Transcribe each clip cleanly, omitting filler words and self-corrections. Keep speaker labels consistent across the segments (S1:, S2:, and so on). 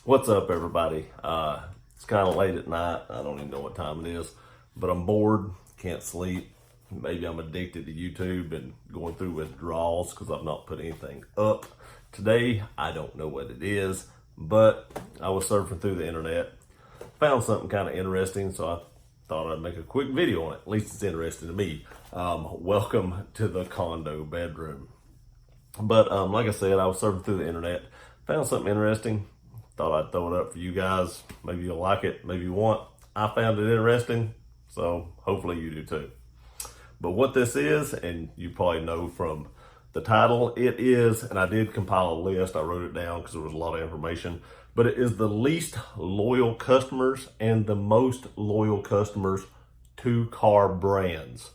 S1: What's up, everybody? It's kind of late at night. I don't even know what time it is, but I'm bored, can't sleep. Maybe I'm addicted to YouTube and going through withdrawals because I've not put anything up today. I don't know what it is, but I was surfing through the internet, found something kind of interesting, so I thought I'd make a quick video on it. At least it's interesting to me. Welcome to the condo bedroom. But like I said, I was surfing through the internet, found something interesting. Thought I'd throw it up for you guys. Maybe you'll like it, maybe you won't. I found it interesting, so hopefully you do too. But what this is, and you probably know from the title, it is, and I did compile a list. I wrote it down because there was a lot of information, but it is the least loyal customers and the most loyal customers to car brands.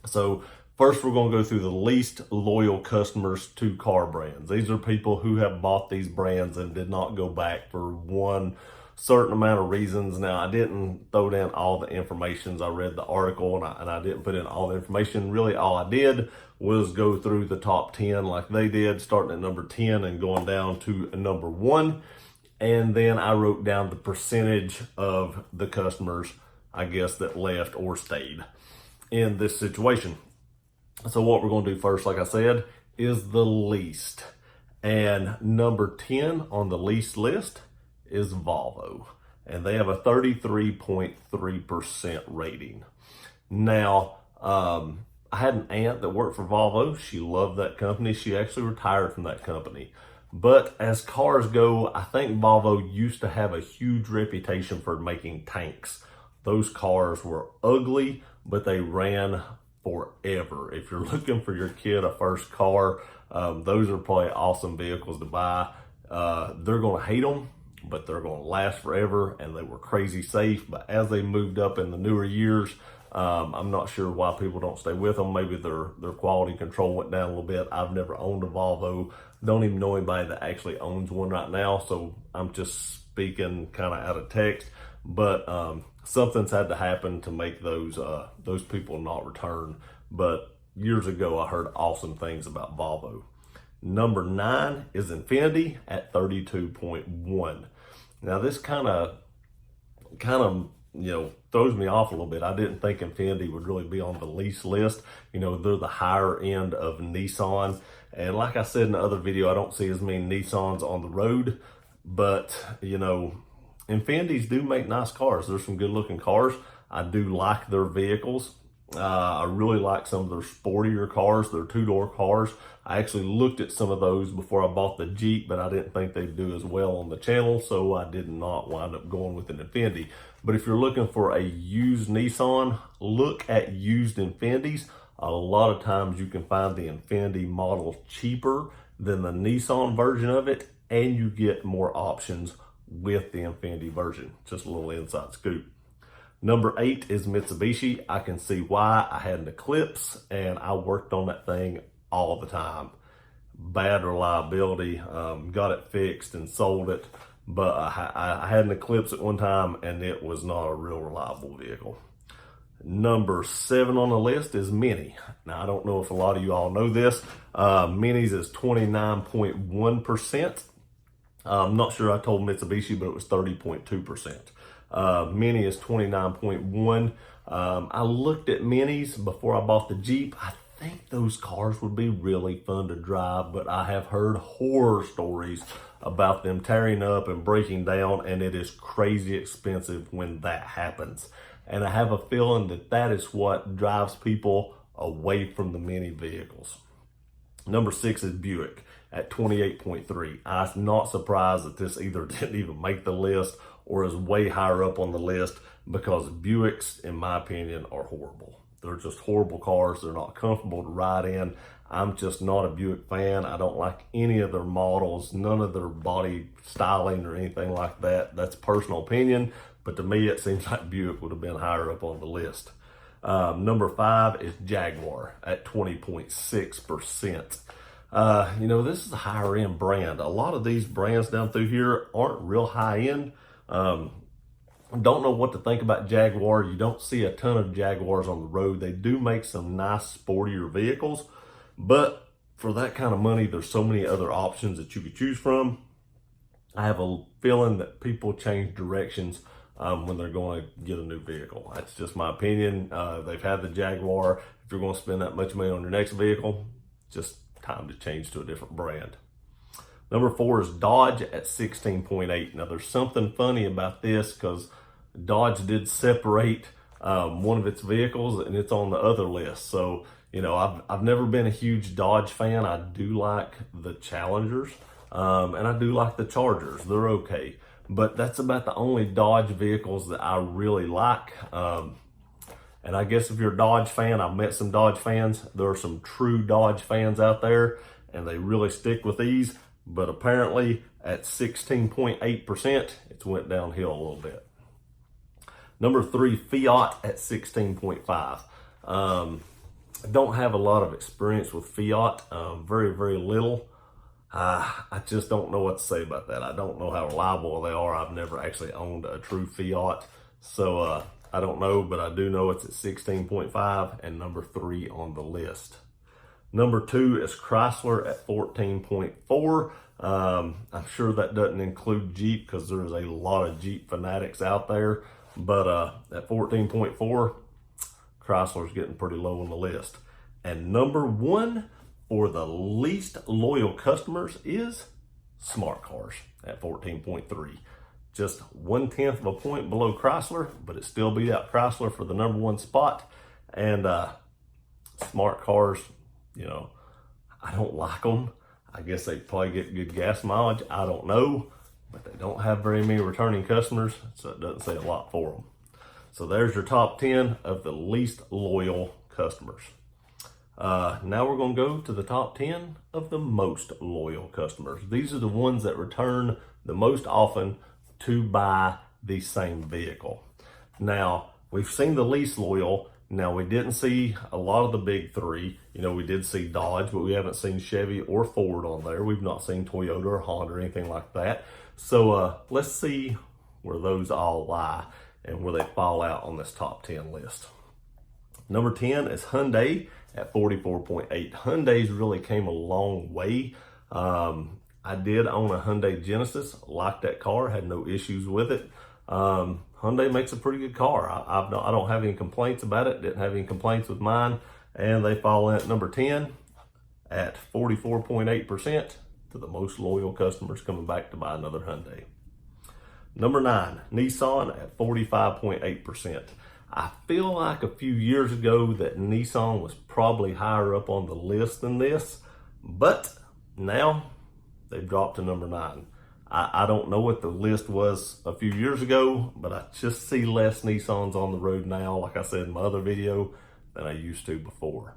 S1: So first, we're going to go through the least loyal customers to car brands. These are people who have bought these brands and did not go back for one certain amount of reasons. Now, I didn't throw down all the information. I read the article and I didn't put in all the information. Really, all I did was go through the top 10 like they did, starting at number 10 and going down to number 1. And then I wrote down the percentage of the customers, I guess, that left or stayed in this situation. So what we're going to do first, like I said, is the least. And number 10 on the least list is Volvo. And they have a 33.3% rating. Now, I had an aunt that worked for Volvo. She loved that company. She actually retired from that company. But as cars go, I think Volvo used to have a huge reputation for making tanks. Those cars were ugly, but they ran forever. If you're looking for your kid a first car, those are probably awesome vehicles to buy. They're going to hate them, but they're going to last forever, and they were crazy safe. But as they moved up in the newer years, I'm not sure why people don't stay with them. Maybe their quality control went down a little bit. I've never owned a Volvo. Don't even know anybody that actually owns one right now, so I'm just speaking kind of out of text. But something's had to happen to make those people not return. But years ago, I heard awesome things about Volvo. Number 9 is Infiniti at 32.1. Now this kind of throws me off a little bit. I didn't think Infiniti would really be on the least list. They're the higher end of Nissan, and like I said in the other video, I don't see as many Nissans on the road, but Infinitis do make nice cars. There's some good looking cars. I do like their vehicles. I really like some of their sportier cars, their 2-door cars. I actually looked at some of those before I bought the Jeep, but I didn't think they'd do as well on the channel, so I did not wind up going with an Infiniti. But if you're looking for a used Nissan, look at used Infinitis. A lot of times you can find the Infiniti model cheaper than the Nissan version of it, and you get more options with the Infiniti version. Just a little inside scoop. Number 8 is Mitsubishi. I can see why. I had an Eclipse and I worked on that thing all the time. Bad reliability. Got it fixed and sold it, but I had an Eclipse at one time and it was not a real reliable vehicle. Number 7 on the list is Mini. Now, I don't know if a lot of you all know this. Mini's is 29.1%. I'm not sure I told Mitsubishi, but it was 30.2%. Mini is 29.1. I looked at Minis before I bought the Jeep. I think those cars would be really fun to drive, but I have heard horror stories about them tearing up and breaking down, and it is crazy expensive when that happens. And I have a feeling that that is what drives people away from the Mini vehicles. Number 6 is Buick at 28.3. I'm not surprised that this either didn't even make the list or is way higher up on the list, because Buicks, in my opinion, are horrible. They're just horrible cars. They're not comfortable to ride in. I'm just not a Buick fan. I don't like any of their models, none of their body styling or anything like that. That's personal opinion, but to me, it seems like Buick would have been higher up on the list. Number 5 is Jaguar at 20.6%. This is a higher end brand. A lot of these brands down through here aren't real high end. Don't know what to think about Jaguar. You don't see a ton of Jaguars on the road. They do make some nice sportier vehicles, but for that kind of money, there's so many other options that you could choose from. I have a feeling that people change directions when they're going to get a new vehicle. That's just my opinion. They've had the Jaguar. If you're going to spend that much money on your next vehicle, just time to change to a different brand. Number 4 is Dodge at 16.8. Now there's something funny about this because Dodge did separate one of its vehicles and it's on the other list. So, you know, I've never been a huge Dodge fan. I do like the Challengers and I do like the Chargers. They're okay. But that's about the only Dodge vehicles that I really like. And I guess if you're a Dodge fan, I've met some Dodge fans. There are some true Dodge fans out there and they really stick with these. But apparently at 16.8%, it's went downhill a little bit. Number 3, Fiat at 16.5. I don't have a lot of experience with Fiat, very, very little. I just don't know what to say about that. I don't know how reliable they are. I've never actually owned a true Fiat. So I don't know, but I do know it's at 16.5 and number 3 on the list. Number 2 is Chrysler at 14.4. I'm sure that doesn't include Jeep because there's a lot of Jeep fanatics out there. But at 14.4, Chrysler's getting pretty low on the list. And number 1 for the least loyal customers is Smart Cars at 14.3. Just 1/10 of a point below Chrysler, but it still beat out Chrysler for the number 1 spot. And Smart Cars, you know, I don't like them. I guess they probably get good gas mileage. I don't know, but they don't have very many returning customers, so it doesn't say a lot for them. So there's your top 10 of the least loyal customers. Now we're going to go to the top 10 of the most loyal customers. These are the ones that return the most often to buy the same vehicle. Now, we've seen the least loyal. Now, we didn't see a lot of the big 3. You know, we did see Dodge, but we haven't seen Chevy or Ford on there. We've not seen Toyota or Honda or anything like that. So let's see where those all lie and where they fall out on this top 10 list. Number 10 is Hyundai at 44.8. Hyundai's really came a long way. I did own a Hyundai Genesis, liked that car, had no issues with it. Hyundai makes a pretty good car. I don't have any complaints about it, didn't have any complaints with mine, and they fall in at number 10 at 44.8% to the most loyal customers coming back to buy another Hyundai. Number 9, Nissan at 45.8%. I feel like a few years ago that Nissan was probably higher up on the list than this, but now they've dropped to number 9. I don't know what the list was a few years ago, but I just see less Nissans on the road now, like I said in my other video, than I used to before.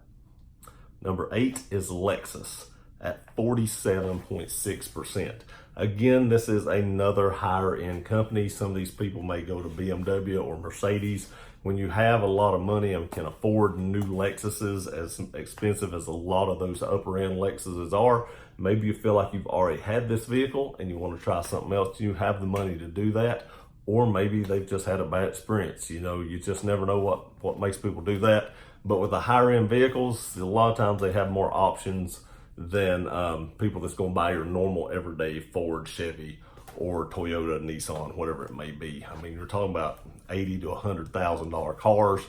S1: Number 8 is Lexus at 47.6%. Again, this is another higher end company. Some of these people may go to BMW or Mercedes. When you have a lot of money and can afford new Lexuses, as expensive as a lot of those upper end Lexuses are, maybe you feel like you've already had this vehicle and you want to try something else. You have the money to do that, or maybe they've just had a bad experience. You know, you just never know what makes people do that. But with the higher end vehicles, a lot of times they have more options than people that's going to buy your normal everyday Ford, Chevy, or Toyota, Nissan, whatever it may be. I mean, you're talking about $80,000 to $100,000 cars.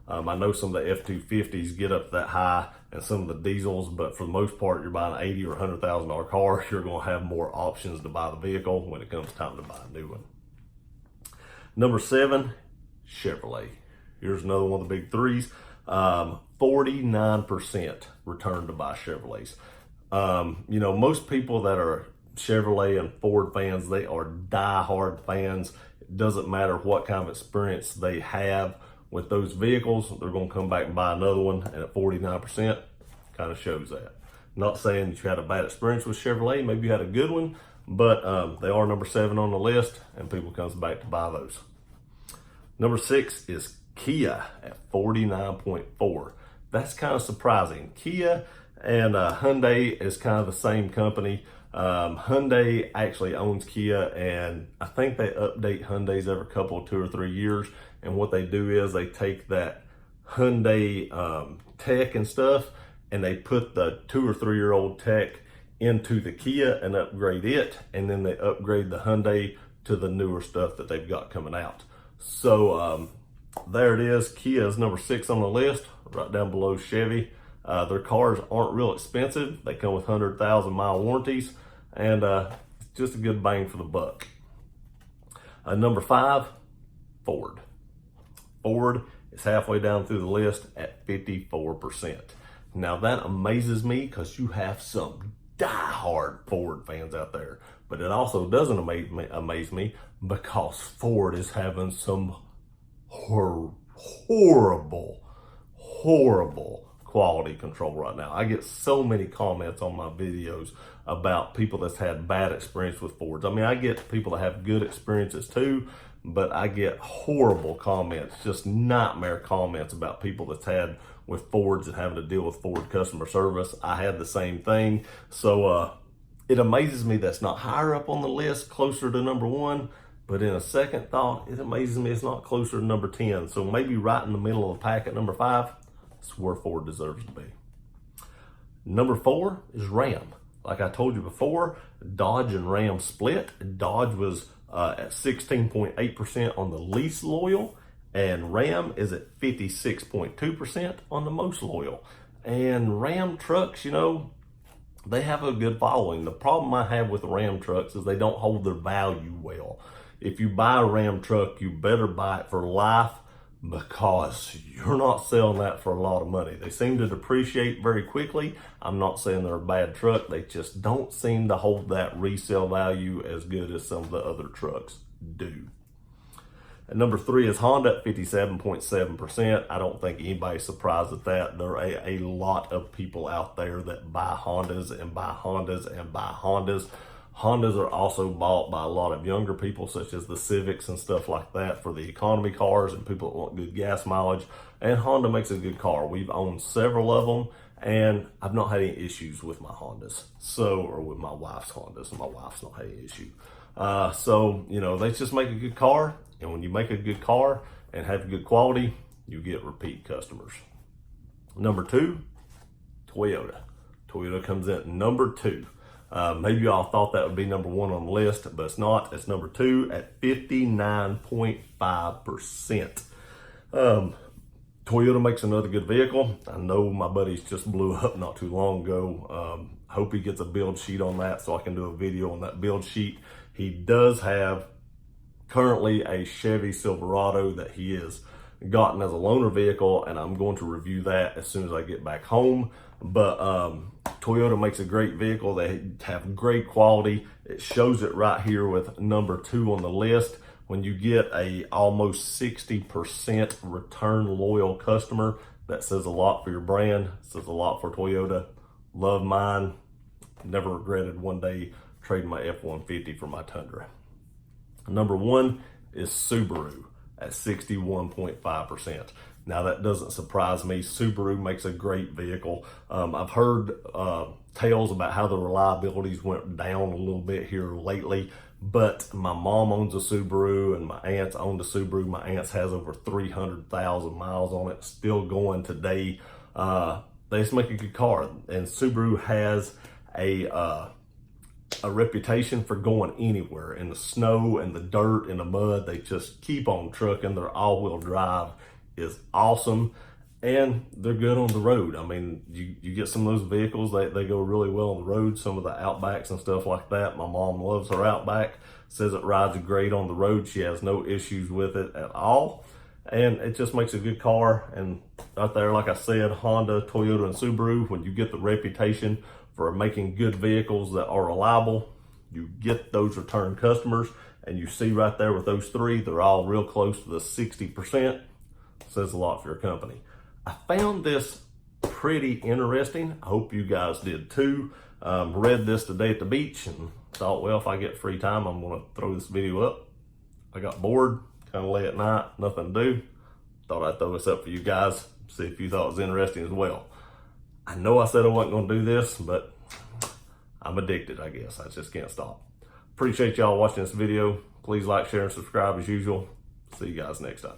S1: I know some of the F-250s get up that high and some of the diesels, but for the most part, you're buying an $80,000 or $100,000 car. You're going to have more options to buy the vehicle when it comes time to buy a new one. Number 7, Chevrolet. Here's another one of the big 3s. 49% return to buy Chevrolets. You know, most people that are Chevrolet and Ford fans, they are die-hard fans. It doesn't matter what kind of experience they have with those vehicles, they're going to come back and buy another one, and at 49%, kind of shows that. Not saying that you had a bad experience with Chevrolet, maybe you had a good one, but they are number 7 on the list, and people comes back to buy those. Number 6 is Kia at 49.4. That's kind of surprising. Kia and Hyundai is kind of the same company. Hyundai actually owns Kia, and I think they update Hyundais every couple of 2 or 3 years. And what they do is they take that Hyundai tech and stuff, and they put the 2 or 3 year old tech into the Kia and upgrade it, and then they upgrade the Hyundai to the newer stuff that they've got coming out. So there it is. Kia is number 6 on the list, right down below Chevy. Their cars aren't real expensive. They come with 100,000 mile warranties, and it's just a good bang for the buck. Number 5, Ford. Ford is halfway down through the list at 54%. Now that amazes me because you have some die-hard Ford fans out there, but it also doesn't amaze me because Ford is having some horrible quality control right now. I get so many comments on my videos about people that's had bad experience with Fords. I mean, I get people that have good experiences too, but I get horrible comments, just nightmare comments about people that's had with Fords and having to deal with Ford customer service. I had the same thing. So it amazes me that's not higher up on the list, closer to number 1. But in a second thought, it amazes me it's not closer to number 10. So maybe right in the middle of the pack at number 5, it's where Ford deserves to be. Number 4 is Ram. Like I told you before, Dodge and Ram split. Dodge was at 16.8% on the least loyal, and Ram is at 56.2% on the most loyal. And Ram trucks, you know, they have a good following. The problem I have with Ram trucks is they don't hold their value well. If you buy a Ram truck, you better buy it for life, because you're not selling that for a lot of money. They seem to depreciate very quickly. I'm not saying they're a bad truck. They just don't seem to hold that resale value as good as some of the other trucks do. And number 3 is Honda at 57.7%. I don't think anybody's surprised at that. There are a lot of people out there that buy Hondas and buy Hondas and buy Hondas. Hondas are also bought by a lot of younger people, such as the Civics and stuff like that, for the economy cars and people that want good gas mileage. And Honda makes a good car. We've owned several of them, and I've not had any issues with my Hondas. Or with my wife's Hondas, and my wife's not had any issue. So, you know, they just make a good car. And when you make a good car and have good quality, you get repeat customers. Number 2, Toyota. Toyota comes in at number 2. Maybe y'all thought that would be number 1 on the list, but it's not. It's number 2 at 59.5%. Toyota makes another good vehicle. I know my buddies just blew up not too long ago. Hope he gets a build sheet on that so I can do a video on that build sheet. He does have currently a Chevy Silverado that he has gotten as a loaner vehicle, and I'm going to review that as soon as I get back home. But Toyota makes a great vehicle. They have great quality. It shows it right here with number 2 on the list. When you get a almost 60% return loyal customer, that says a lot for your brand. It says a lot for Toyota. Love mine. Never regretted one day trading my F-150 for my Tundra. Number 1 is Subaru at 61.5%. Now that doesn't surprise me. Subaru makes a great vehicle. I've heard tales about how the reliabilities went down a little bit here lately, but my mom owns a Subaru and my aunts owned a Subaru. My aunts has over 300,000 miles on it, still going today. They just make a good car, and Subaru has a reputation for going anywhere in the snow and the dirt and the mud. They just keep on trucking. Their all-wheel drive is awesome, and they're good on the road. I mean, you get some of those vehicles, they go really well on the road. Some of the Outbacks and stuff like that. My mom loves her Outback, says it rides great on the road. She has no issues with it at all, and it just makes a good car. And out there, like I said, Honda, Toyota, and Subaru, when you get the reputation for making good vehicles that are reliable, you get those return customers. And you see right there with those 3, they're all real close to the 60%. Says a lot for your company. I found this pretty interesting. I hope you guys did too. Read this today at the beach and thought, well, if I get free time, I'm going to throw this video up. I got bored, kind of late at night, nothing to do. Thought I'd throw this up for you guys, see if you thought it was interesting as well. I know I said I wasn't going to do this, but I'm addicted, I guess. I just can't stop. Appreciate y'all watching this video. Please like, share, and subscribe as usual. See you guys next time.